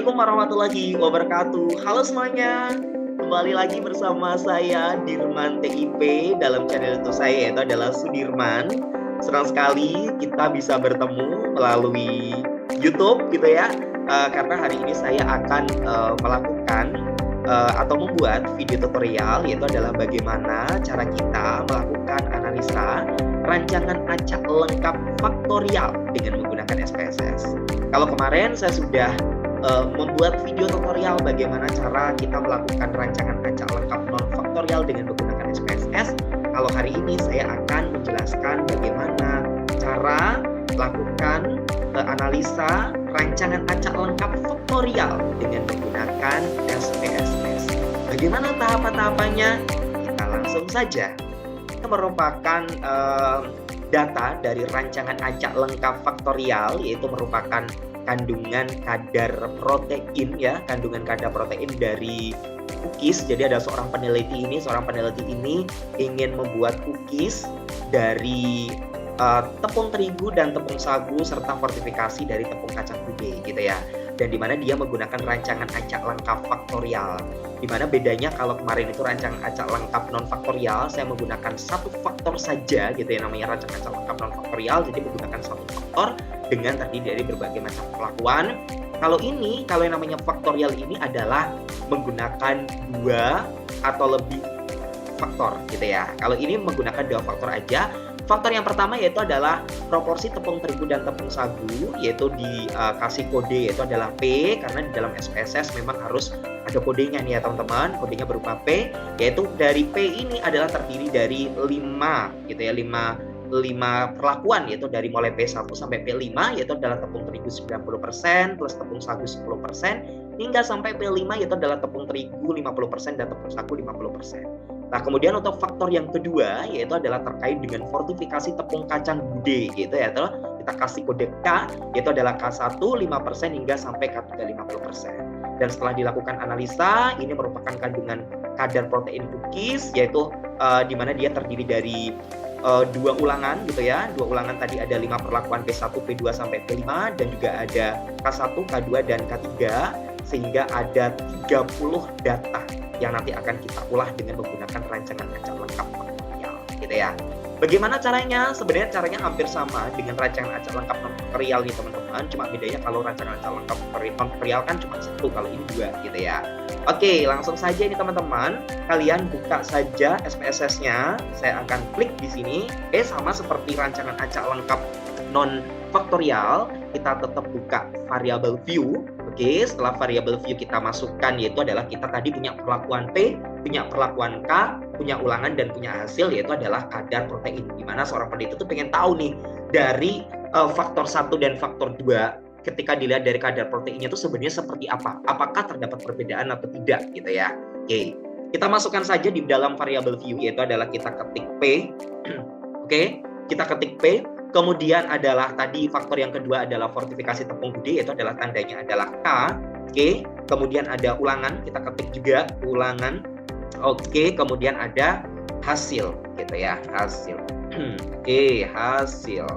Assalamualaikum warahmatullahi wabarakatuh. Halo semuanya, kembali lagi bersama saya Dirman TIP dalam channel YouTube saya, yaitu adalah Sudirman. Senang sekali kita bisa bertemu melalui YouTube gitu ya, karena hari ini saya akan melakukan atau membuat video tutorial, yaitu adalah bagaimana cara kita melakukan analisa rancangan acak lengkap faktorial dengan menggunakan SPSS. Kalau kemarin saya sudah membuat video tutorial bagaimana cara kita melakukan rancangan acak lengkap non faktorial dengan menggunakan SPSS. Kalau hari ini saya akan menjelaskan bagaimana cara melakukan analisa rancangan acak lengkap faktorial dengan menggunakan SPSS. Bagaimana tahapan-tahapannya? Kita langsung saja. Ini merupakan data dari rancangan acak lengkap faktorial, yaitu merupakan kandungan kadar protein ya, kandungan kadar protein dari cookies. Jadi ada seorang peneliti ini ingin membuat cookies dari tepung terigu dan tepung sagu serta fortifikasi dari tepung kacang putih gitu ya. Dan dimana dia menggunakan rancangan acak lengkap faktorial. Dimana bedanya kalau kemarin itu rancangan acak lengkap non faktorial, saya menggunakan satu faktor saja gitu ya, namanya rancangan acak lengkap non faktorial. Jadi menggunakan satu faktor dengan terdiri dari berbagai macam perlakuan. Kalau yang namanya faktorial ini adalah menggunakan dua atau lebih faktor gitu ya. Kalau ini menggunakan dua faktor aja. Faktor yang pertama yaitu adalah proporsi tepung terigu dan tepung sagu, yaitu dikasih kode yaitu adalah P, karena di dalam SPSS memang harus ada kodenya nih ya teman-teman. Kodenya berupa P, yaitu dari P ini adalah terdiri dari 5 gitu ya, 5 perlakuan, yaitu dari mulai P1 sampai P5, yaitu adalah tepung terigu 90% plus tepung sagu 10%, hingga sampai P5 yaitu adalah tepung terigu 50% dan tepung sagu 50%. Nah, kemudian untuk faktor yang kedua yaitu adalah terkait dengan fortifikasi tepung kacang bude gitu ya. Kita kasih kode K, yaitu adalah K1 5% hingga sampai K3 50%. Dan setelah dilakukan analisa, ini merupakan kandungan kadar protein cookies, yaitu di mana dia terdiri dari dua ulangan gitu ya. Dua ulangan tadi ada 5 perlakuan P1, P2 sampai P5, dan juga ada K1, K2 dan K3, sehingga ada 30 data yang nanti akan kita ulah dengan menggunakan rancangan acak lengkap faktorial gitu ya. Bagaimana caranya? Sebenarnya caranya hampir sama dengan rancangan acak lengkap non faktorial nih teman-teman, cuma bedanya kalau rancangan acak lengkap faktorial kan cuma satu, kalau ini dua gitu ya. Oke, langsung saja ini teman-teman, kalian buka saja SPSS-nya. Saya akan klik di sini. Sama seperti rancangan acak lengkap non faktorial, kita tetap buka variable view. Oke, setelah variable view kita masukkan, yaitu adalah kita tadi punya perlakuan P, punya perlakuan K, punya ulangan dan punya hasil, yaitu adalah kadar protein. Dimana seorang peneliti itu pengen tahu nih dari faktor 1 dan faktor 2, ketika dilihat dari kadar proteinnya itu sebenarnya seperti apa, apakah terdapat perbedaan atau tidak gitu ya. Oke, kita masukkan saja di dalam variable view, yaitu adalah kita ketik P. Oke, kita ketik P. Kemudian adalah tadi faktor yang kedua adalah fortifikasi tepung bude, yaitu adalah tandanya adalah K. Oke, kemudian ada ulangan, kita ketik juga ulangan. Oke, kemudian ada hasil gitu ya, hasil. Oke, hasil.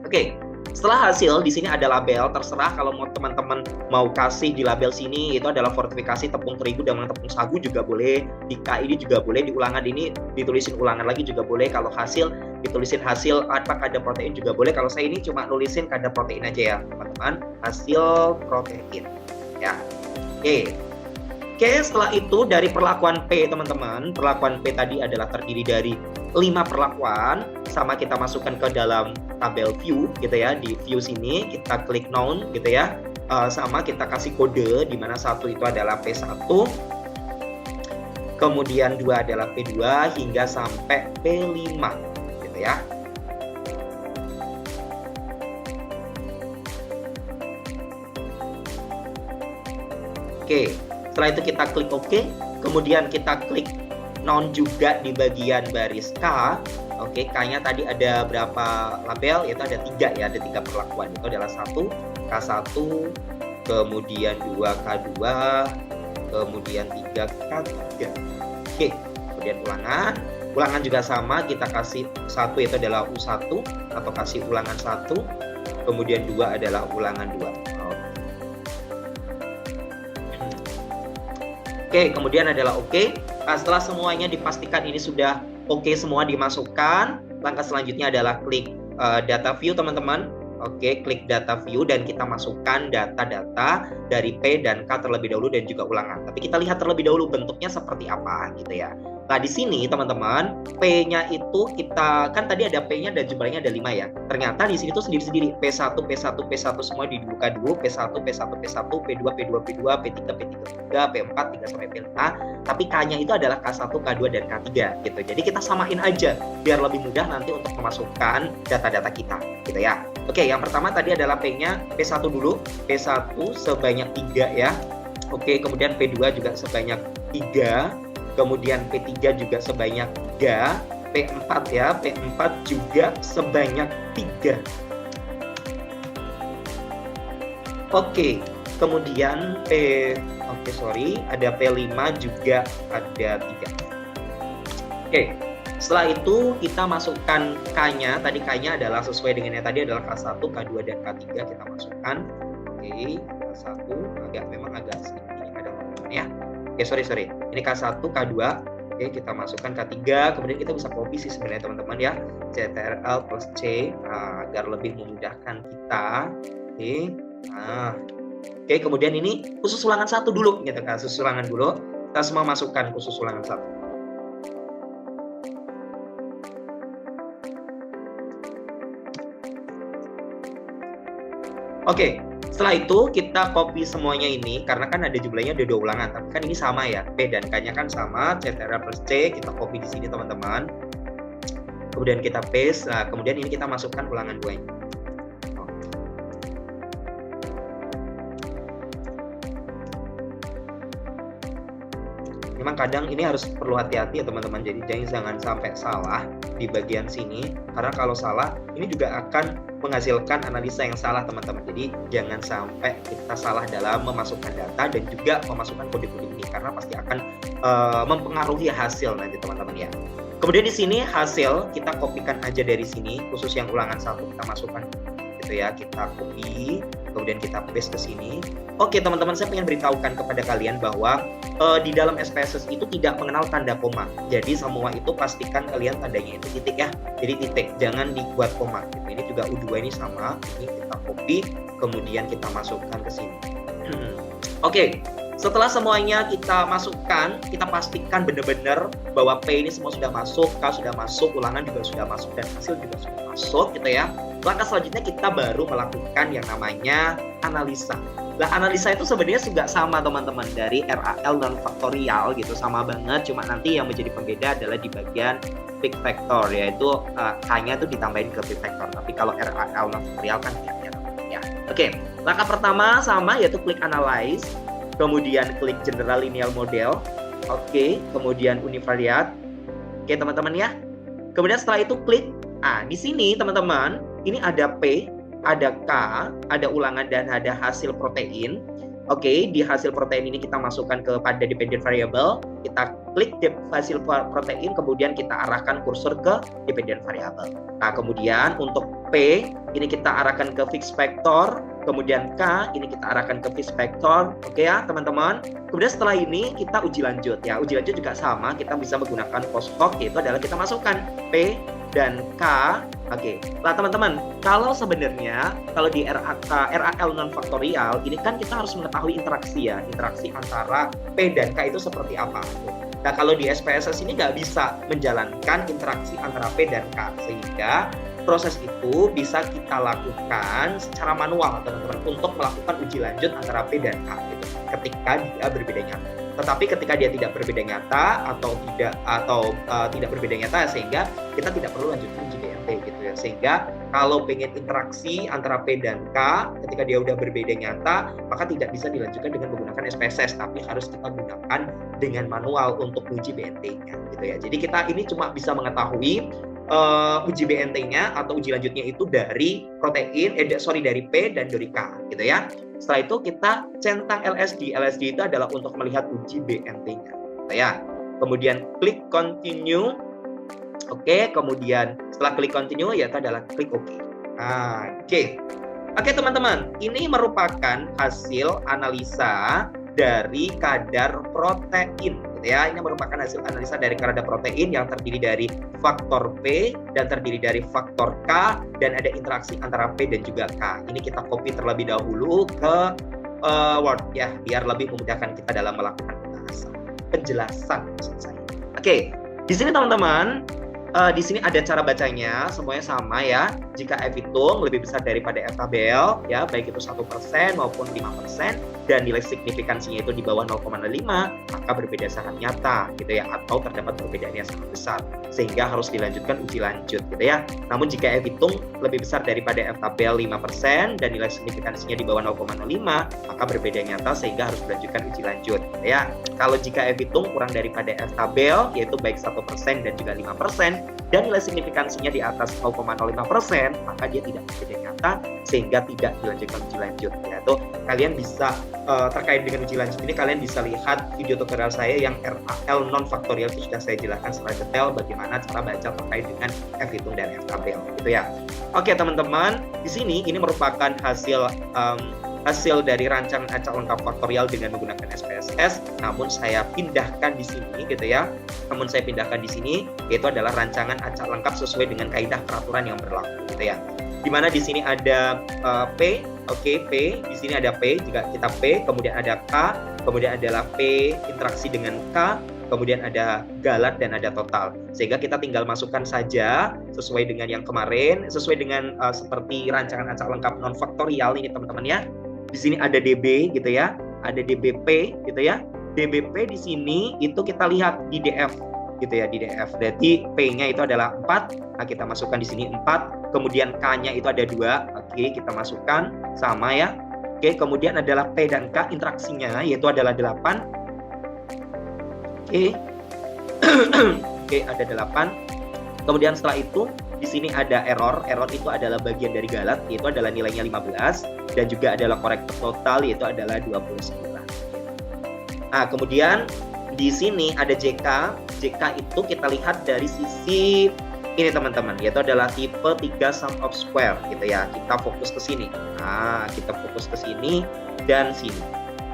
Oke, setelah hasil di sini ada label, terserah kalau mau teman-teman mau kasih di label sini itu adalah fortifikasi tepung terigu dengan tepung sagu juga boleh, di K ini juga boleh, di ulangan ini ditulisin ulangan lagi juga boleh, kalau hasil ditulisin hasil apa kadar protein juga boleh. Kalau saya ini cuma nulisin kadar protein aja ya teman-teman, hasil protein ya. Oke, setelah itu dari perlakuan P teman-teman, perlakuan P tadi adalah terdiri dari 5 perlakuan, sama kita masukkan ke dalam tabel view gitu ya. Di view sini kita klik noun gitu ya, sama kita kasih kode, di mana satu itu adalah P1, kemudian 2 adalah P2 hingga sampai P5 gitu ya. Oke, setelah itu kita klik OK, kemudian kita klik noun juga di bagian baris K. Oke, K-nya tadi ada berapa label? Yaitu ada 3 ya, ada 3 perlakuan. Itu adalah 1 K1, kemudian 2 K2, kemudian 3 K3. Oke, kemudian ulangan. Ulangan juga sama, kita kasih 1 itu adalah U1 atau kasih ulangan 1, kemudian 2 adalah ulangan 2. Oke, kemudian adalah oke. Nah, setelah semuanya dipastikan ini sudah oke semua dimasukkan, langkah selanjutnya adalah klik data view teman-teman. Oke, klik data view dan kita masukkan data-data dari P dan K terlebih dahulu dan juga ulangan. Tapi kita lihat terlebih dahulu bentuknya seperti apa gitu ya. Nah, di sini teman-teman, P-nya itu kita kan tadi ada P-nya dan jumlahnya ada 5 ya. Ternyata di sini tuh sendiri-sendiri P1, P1, P1 semua dibuka dulu, P1, P1, P1, P2, P2, P2, P3, P3, P3, P4, 3 sampai P5. Tapi K-nya itu adalah K1, K2 dan K3 gitu. Jadi kita samain aja biar lebih mudah nanti untuk memasukkan data-data kita gitu ya. Oke, yang pertama tadi adalah P-nya P1 dulu. P1 sebanyak 3 ya. Oke, kemudian P2 juga sebanyak 3. Kemudian P3 juga sebanyak 3, P4 ya, P4 juga sebanyak 3. Oke, kemudian ada P5 juga ada 3. Oke, setelah itu kita masukkan K-nya, tadi K-nya adalah sesuai dengan yang tadi adalah K1, K2, dan K3 kita masukkan. Oke, K1 memang agak sedikit ini ada ya. Oke, sorry. Ini K1, K2. Oke, kita masukkan K3. Kemudian kita bisa copy sih sebenarnya teman-teman ya. CTRL plus C agar lebih memudahkan kita. Oke. Nah. Oke, kemudian ini khusus ulangan 1 dulu gitu kan. Khusus ulangan dulu. Kita semua masukkan khusus ulangan 1. Oke. Setelah itu kita copy semuanya ini karena kan ada jumlahnya ada 2 ulangan, tapi kan ini sama ya, P dan K-nya kan sama, CTRL plus C, kita copy di sini teman-teman. Kemudian kita paste, nah kemudian ini kita masukkan ulangan 2 ini. Memang kadang ini harus perlu hati-hati ya teman-teman, jadi jangan sampai salah di bagian sini, karena kalau salah ini juga akan menghasilkan analisa yang salah teman-teman. Jadi jangan sampai kita salah dalam memasukkan data dan juga memasukkan kode-kode ini, karena pasti akan mempengaruhi hasil nanti teman-teman ya. Kemudian di sini hasil kita kopikan aja dari sini, khusus yang ulangan 1 kita masukkan gitu ya, kita copy kemudian kita paste ke sini. Oke teman-teman, saya ingin beritahukan kepada kalian bahwa di dalam SPSS itu tidak mengenal tanda koma. Jadi semua itu pastikan kalian tandanya itu titik ya. Jadi titik, jangan dibuat koma gitu. Ini juga U2 ini sama, ini kita copy kemudian kita masukkan ke sini. Oke. Setelah semuanya kita masukkan, kita pastikan benar-benar bahwa P ini semua sudah masuk, K sudah masuk, ulangan juga sudah masuk, dan hasil juga sudah masuk gitu ya. Langkah selanjutnya kita baru melakukan yang namanya analisa. Nah, analisa itu sebenarnya juga sama teman-teman, dari RAL non faktorial gitu, sama banget, cuma nanti yang menjadi pembeda adalah di bagian big factor, yaitu K-nya itu ditambahin ke big factor. Tapi kalau RAL non faktorial kan ya. Oke, langkah pertama sama, yaitu klik analyze. Kemudian klik general linear model. Oke, kemudian univariate. Oke, teman-teman ya. Kemudian setelah itu klik di sini teman-teman, ini ada P, ada K, ada ulangan dan ada hasil protein. Oke, di hasil protein ini kita masukkan kepada dependent variable. Kita klik hasil protein, kemudian kita arahkan kursor ke dependent variable. Nah, kemudian untuk P ini kita arahkan ke fixed vector. Kemudian K ini kita arahkan ke fixed vector. Oke ya teman-teman. Kemudian setelah ini kita uji lanjut ya. Uji lanjut juga sama, kita bisa menggunakan post-hoc, yaitu adalah kita masukkan P dan K. Oke. Nah teman-teman, kalau sebenarnya kalau di RAL non faktorial ini kan kita harus mengetahui interaksi ya, interaksi antara P dan K itu seperti apa. Nah kalau di SPSS ini nggak bisa menjalankan interaksi antara P dan K, sehingga proses itu bisa kita lakukan secara manual teman-teman untuk melakukan uji lanjut antara P dan K gitu, ketika dia berbeda nyata. Tetapi ketika dia tidak berbeda nyata atau tidak berbeda nyata, sehingga kita tidak perlu lanjutkan uji BMT gitu ya. Sehingga kalau pengen interaksi antara P dan K ketika dia udah berbeda nyata, maka tidak bisa dilanjutkan dengan menggunakan SPSS, tapi harus kita gunakan dengan manual untuk uji BNT-nya gitu ya. Jadi kita ini cuma bisa mengetahui uji BNT-nya atau uji lanjutnya itu dari dari P dan dari K gitu ya. Setelah itu kita centang LSD. LSD itu adalah untuk melihat uji BNT-nya gitu ya. Kemudian klik continue. Oke, kemudian setelah klik continue yaitu adalah klik OK. Oke teman-teman, ini merupakan hasil analisa dari kadar protein gitu ya. Ini merupakan hasil analisa dari kadar protein yang terdiri dari faktor P dan terdiri dari faktor K dan ada interaksi antara P dan juga K. Ini kita copy terlebih dahulu ke Word ya, biar lebih memudahkan kita dalam melakukan penjelasan maksud saya. Oke, di sini teman-teman, di sini ada cara bacanya, semuanya sama ya. Jika F hitung lebih besar daripada F tabel, ya baik itu 1% maupun 5%, dan nilai signifikansinya itu di bawah 0,05, maka berbeda sangat nyata, gitu ya, atau terdapat perbedaan yang sangat besar, sehingga harus dilanjutkan uji lanjut, gitu ya. Namun jika F hitung lebih besar daripada F tabel 5% dan nilai signifikansinya di bawah 0,05, maka berbeda nyata sehingga harus dilanjutkan uji lanjut, gitu ya. Kalau jika F hitung kurang daripada F tabel, yaitu baik 1% dan juga 5%, dan nilai signifikansinya di atas 0,05%, maka dia tidak berbeda nyata sehingga tidak dilanjutkan uji lanjut. Ya, tuh kalian bisa terkait dengan uji lanjut ini kalian bisa lihat video tutorial saya yang RAL non faktorial, itu sudah saya jelaskan secara detail bagaimana cara baca terkait dengan F hitung dan F tabel, gitu ya. Oke teman-teman, di sini ini merupakan hasil dari rancangan acak lengkap faktorial dengan menggunakan SPSS, namun saya pindahkan di sini gitu ya. Namun saya pindahkan di sini yaitu adalah rancangan acak lengkap sesuai dengan kaidah peraturan yang berlaku gitu ya. Dimana di sini ada P, oke, P, di sini ada P, jika kita P, kemudian ada K, kemudian adalah P interaksi dengan K, kemudian ada galat dan ada total. Sehingga kita tinggal masukkan saja sesuai dengan yang kemarin, sesuai dengan seperti rancangan acak lengkap non faktorial ini teman-teman ya. Di sini ada DB gitu ya, ada DBP gitu ya. DBP di sini itu kita lihat di DF gitu ya, di DF. Berarti P-nya itu adalah 4. Nah, kita masukkan di sini 4. Kemudian K-nya itu ada 2. Oke, kita masukkan sama ya. Oke, kemudian adalah P dan K interaksinya yaitu adalah 8. Oke. Oke, ada 8. Kemudian setelah itu di sini ada error. Error itu adalah bagian dari galat, yaitu adalah nilainya 15 dan juga adalah korektor total yaitu adalah 29. Nah, kemudian di sini ada JK. JK itu kita lihat dari sisi ini teman-teman, yaitu adalah tipe 3 sum of square gitu ya. Kita fokus ke sini. Nah, kita fokus ke sini dan sini.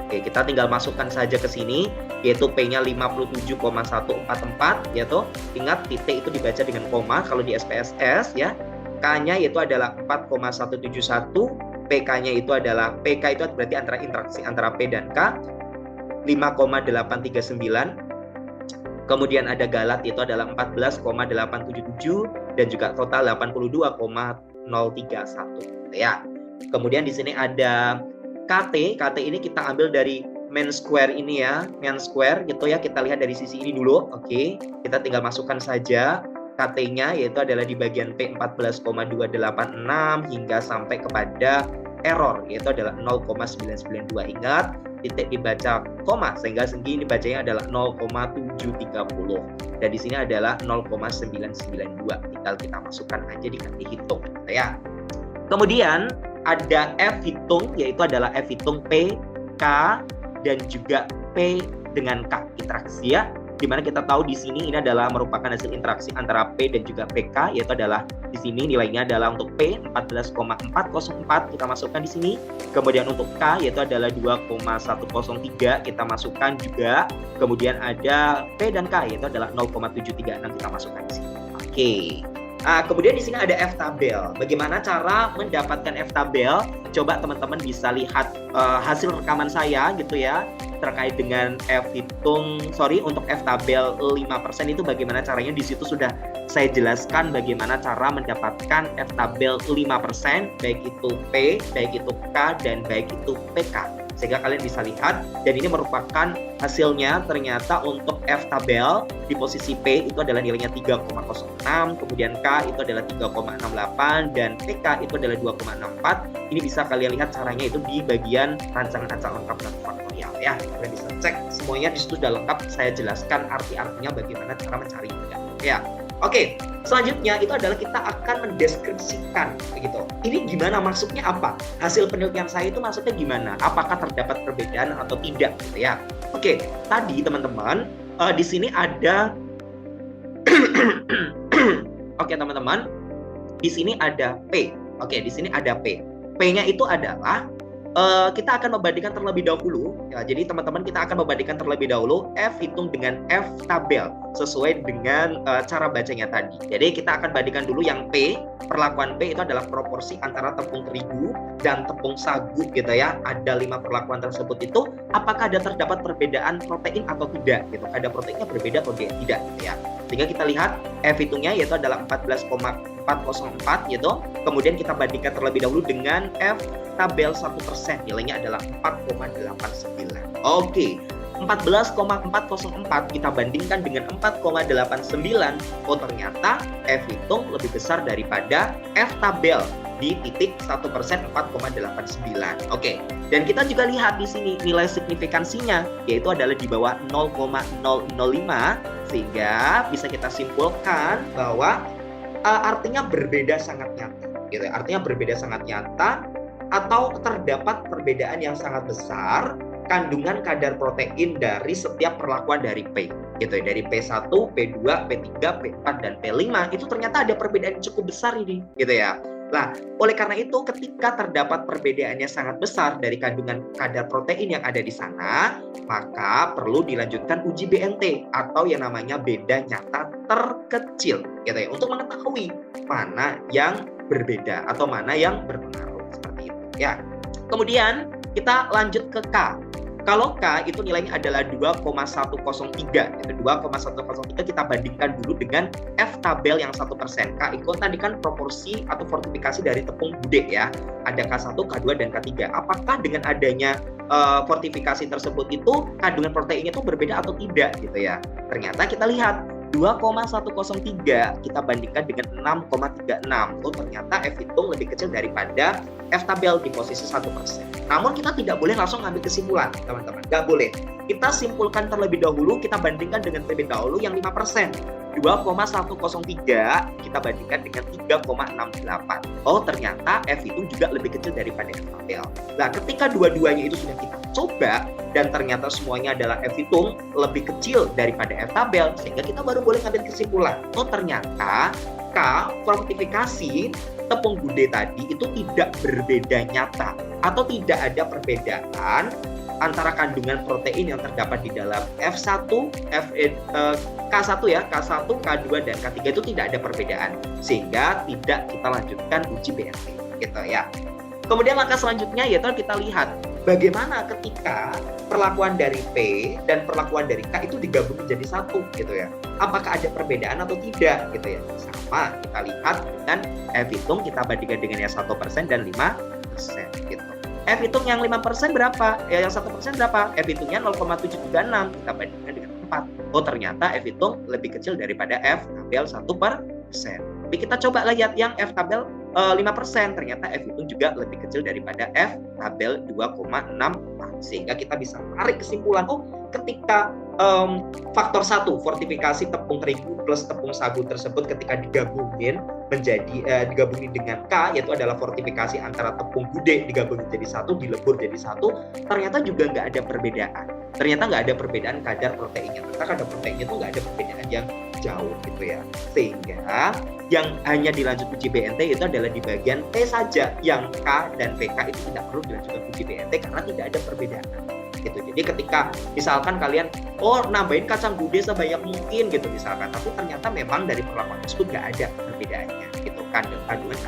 Oke, kita tinggal masukkan saja ke sini, yaitu P-nya 57,144 ya toh. Ingat titik itu dibaca dengan koma kalau di SPSS ya. K-nya yaitu adalah 4,171, PK-nya itu adalah PK itu berarti antara interaksi antara P dan K 5,839. Kemudian ada galat itu adalah 14,877 dan juga total 82,031 ya. Kemudian di sini ada KT. KT ini kita ambil dari main square ini ya, main square gitu ya. Kita lihat dari sisi ini dulu. Oke, kita tinggal masukkan saja KT-nya yaitu adalah di bagian P 14,286 hingga sampai kepada error yaitu adalah 0,992. Ingat, titik dibaca koma sehingga segini dibacanya adalah 0,730 dan di sini adalah 0,992. Tinggal kita masukkan aja dihitung ya. Kemudian ada F hitung yaitu adalah F hitung P, K dan juga P dengan K interaksi ya. Dimana kita tahu di sini ini adalah merupakan hasil interaksi antara P dan juga PK, yaitu adalah di sini nilainya adalah untuk P 14,404 kita masukkan di sini. Kemudian untuk K yaitu adalah 2,103 kita masukkan juga. Kemudian ada P dan K yaitu adalah 0,736 kita masukkan di sini. Oke. Kemudian di sini ada F tabel. Bagaimana cara mendapatkan F tabel? Coba teman-teman bisa lihat hasil rekaman saya gitu ya terkait dengan F hitung, untuk F tabel 5% itu bagaimana caranya. Di situ sudah saya jelaskan bagaimana cara mendapatkan F tabel 5% baik itu P, baik itu K dan baik itu PK. Sehingga kalian bisa lihat dan ini merupakan hasilnya ternyata untuk F tabel di posisi P itu adalah nilainya 3,06, kemudian K itu adalah 3,68 dan PK itu adalah 2,64. Ini bisa kalian lihat caranya itu di bagian rancangan acak lengkap dan faktorial ya. Kalian bisa cek semuanya di situ sudah lengkap, saya jelaskan arti-artinya bagaimana cara mencari ya. Oke, selanjutnya itu adalah kita akan mendeskripsikan begitu. Ini gimana masuknya apa? Hasil penelitian saya itu masuknya gimana? Apakah terdapat perbedaan atau tidak gitu ya. Oke, tadi teman-teman di sini ada Oke, teman-teman. Di sini ada P. Oke, di sini ada P. P-nya itu adalah kita akan membandingkan terlebih dahulu ya. Jadi teman-teman kita akan membandingkan terlebih dahulu F hitung dengan F tabel sesuai dengan cara bacanya tadi. Jadi kita akan bandingkan dulu yang P. Perlakuan P itu adalah proporsi antara tepung terigu dan tepung sagu gitu ya. Ada 5 perlakuan tersebut itu apakah ada terdapat perbedaan protein atau tidak gitu. Kadar proteinnya berbeda atau tidak gitu ya. Sehingga kita lihat F hitungnya yaitu adalah 14,404 gitu. Kemudian kita bandingkan terlebih dahulu dengan F tabel 1%, nilainya adalah 4,89. Oke, 14,404 kita bandingkan dengan 4,89. Oh, ternyata F hitung lebih besar daripada F tabel di titik 1%, 4,89. Oke, dan kita juga lihat di sini nilai signifikansinya yaitu adalah di bawah 0,005, sehingga bisa kita simpulkan bahwa artinya berbeda sangat nyata gitu ya. Artinya berbeda sangat nyata atau terdapat perbedaan yang sangat besar kandungan kadar protein dari setiap perlakuan dari P gitu ya. Dari P1, P2, P3, P4 dan P5 itu ternyata ada perbedaan yang cukup besar ini gitu ya. Nah, oleh karena itu ketika terdapat perbedaannya sangat besar dari kandungan kadar protein yang ada di sana, maka perlu dilanjutkan uji BNT atau yang namanya beda nyata terkecil gitu ya, untuk mengetahui mana yang berbeda atau mana yang berpengaruh seperti itu ya. Kemudian kita lanjut ke K. Kalau K itu nilainya adalah 2,103. 2,103 kita bandingkan dulu dengan F tabel yang 1%. K itu tadi kan proporsi atau fortifikasi dari tepung gudeg ya. Ada K1, K2, dan K3. Apakah dengan adanya fortifikasi tersebut itu kandungan proteinnya itu berbeda atau tidak gitu ya. Ternyata kita lihat 2,103 kita bandingkan dengan 6,36. Oh, ternyata F hitung lebih kecil daripada F tabel di posisi 1%. Namun kita tidak boleh langsung ngambil kesimpulan, teman-teman. Nggak boleh. Kita simpulkan terlebih dahulu, kita bandingkan dengan terlebih dahulu yang 5%. 2,103 kita bandingkan dengan 3,68. Oh, ternyata F hitung juga lebih kecil daripada F tabel. Nah, ketika dua-duanya itu sudah kita coba dan ternyata semuanya adalah F hitung lebih kecil daripada F tabel, sehingga kita baru boleh ngambil kesimpulan. Oh, ternyata K fortifikasi tepung gudeg tadi itu tidak berbeda nyata atau tidak ada perbedaan antara kandungan protein yang terdapat di dalam F1, K1 ya, K1, K2 dan K3 itu tidak ada perbedaan, sehingga tidak kita lanjutkan uji BNT gitu ya. Kemudian langkah selanjutnya yaitu kita lihat bagaimana ketika perlakuan dari P dan perlakuan dari K itu digabung menjadi satu gitu ya. Apakah ada perbedaan atau tidak gitu ya. Sama kita lihat dengan F hitung kita bandingkan dengan yang 1% dan 5% gitu. F hitung yang 5% berapa? Yang 1% berapa? F hitungnya 0,736 kita bandingkan dengan 4. Oh, ternyata F hitung lebih kecil daripada F tabel 1%. Tapi kita coba lihat yang F tabel 5%, ternyata F hitung juga lebih kecil daripada F tabel 2,64. Sehingga kita bisa tarik kesimpulan, oh ketika faktor 1 fortifikasi tepung terigu plus tepung sagu tersebut ketika digabungin menjadi digabungin dengan K, yaitu adalah fortifikasi antara tepung gudeg digabungin jadi satu, dilebur jadi satu, ternyata juga nggak ada perbedaan. Ternyata nggak ada perbedaan kadar proteinnya. Ternyata kadar proteinnya itu nggak ada perbedaan yang jauh gitu ya. Sehingga yang hanya dilanjut uji BNT itu adalah di bagian P saja, yang K dan PK itu tidak perlu dilanjutkan uji BNT karena tidak ada perbedaan gitu. Jadi ketika misalkan kalian nambahin kacang gudeg sebanyak mungkin gitu misalkan, tapi ternyata memang dari perlakuan tersebut nggak ada perbedaannya gitu kandungan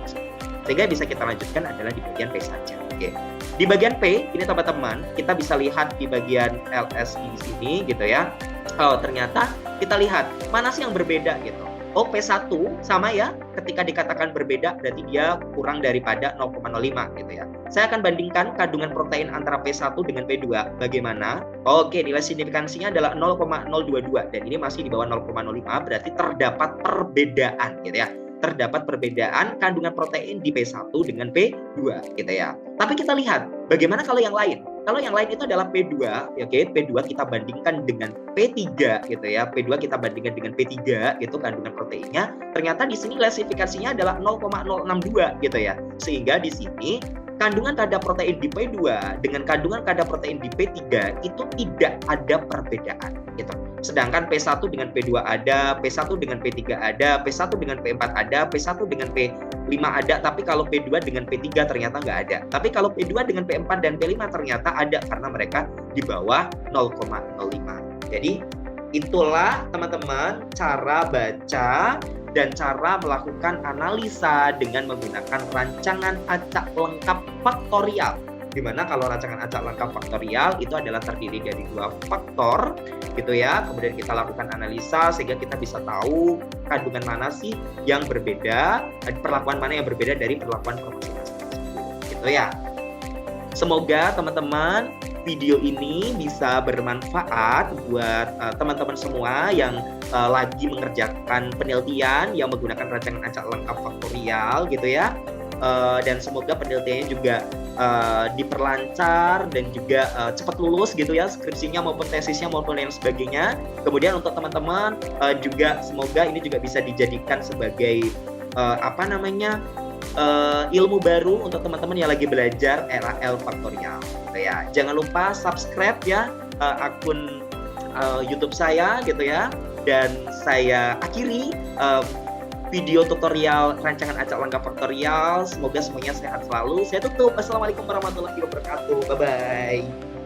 tersebut. Sehingga bisa kita lanjutkan adalah di bagian P saja. Oke. Di bagian P ini teman-teman kita bisa lihat di bagian LSI di sini gitu ya. Oh, ternyata kita lihat mana sih yang berbeda gitu. Oh, P1 sama ya, ketika dikatakan berbeda berarti dia kurang daripada 0,05 gitu ya. Saya akan bandingkan kandungan protein antara P1 dengan P2. Bagaimana? Oke, nilai signifikansinya adalah 0,022 dan ini masih di bawah 0,05, berarti terdapat perbedaan gitu ya. Terdapat perbedaan kandungan protein di P1 dengan P2 gitu ya. Tapi kita lihat bagaimana kalau yang lain. Kalau yang lain itu adalah P2, ya oke, P2 kita bandingkan dengan P3 gitu ya. P2 kita bandingkan dengan P3 gitu kandungan proteinnya. Ternyata di sini klasifikasinya adalah 0,062 gitu ya. Sehingga di sini kandungan kadar protein di P2 dengan kandungan kadar protein di P3 itu tidak ada perbedaan gitu. Sedangkan P1 dengan P2 ada, P1 dengan P3 ada, P1 dengan P4 ada, P1 dengan P5 ada, tapi kalau P2 dengan P3 ternyata nggak ada. Tapi kalau P2 dengan P4 dan P5 ternyata ada karena mereka di bawah 0,05. Jadi itulah teman-teman cara baca dan cara melakukan analisa dengan menggunakan rancangan acak lengkap faktorial. Dimana kalau rancangan acak lengkap faktorial itu adalah terdiri dari 2 faktor gitu ya. Kemudian kita lakukan analisa sehingga kita bisa tahu kandungan mana sih yang berbeda, perlakuan mana yang berbeda dari perlakuan proporsi gitu ya. Semoga teman-teman video ini bisa bermanfaat buat teman-teman semua yang lagi mengerjakan penelitian yang menggunakan rancangan acak lengkap faktorial gitu ya. Dan semoga penelitiannya juga diperlancar dan juga cepat lulus gitu ya, skripsinya maupun tesisnya maupun yang sebagainya. Kemudian untuk teman-teman juga semoga ini juga bisa dijadikan sebagai ilmu baru untuk teman-teman yang lagi belajar RAL faktorial gitu ya. Jangan lupa subscribe ya akun YouTube saya gitu ya. Dan saya akhiri video tutorial rancangan acak lengkap faktorial. Semoga semuanya sehat selalu. Saya tutup. Assalamualaikum warahmatullahi wabarakatuh. Bye-bye.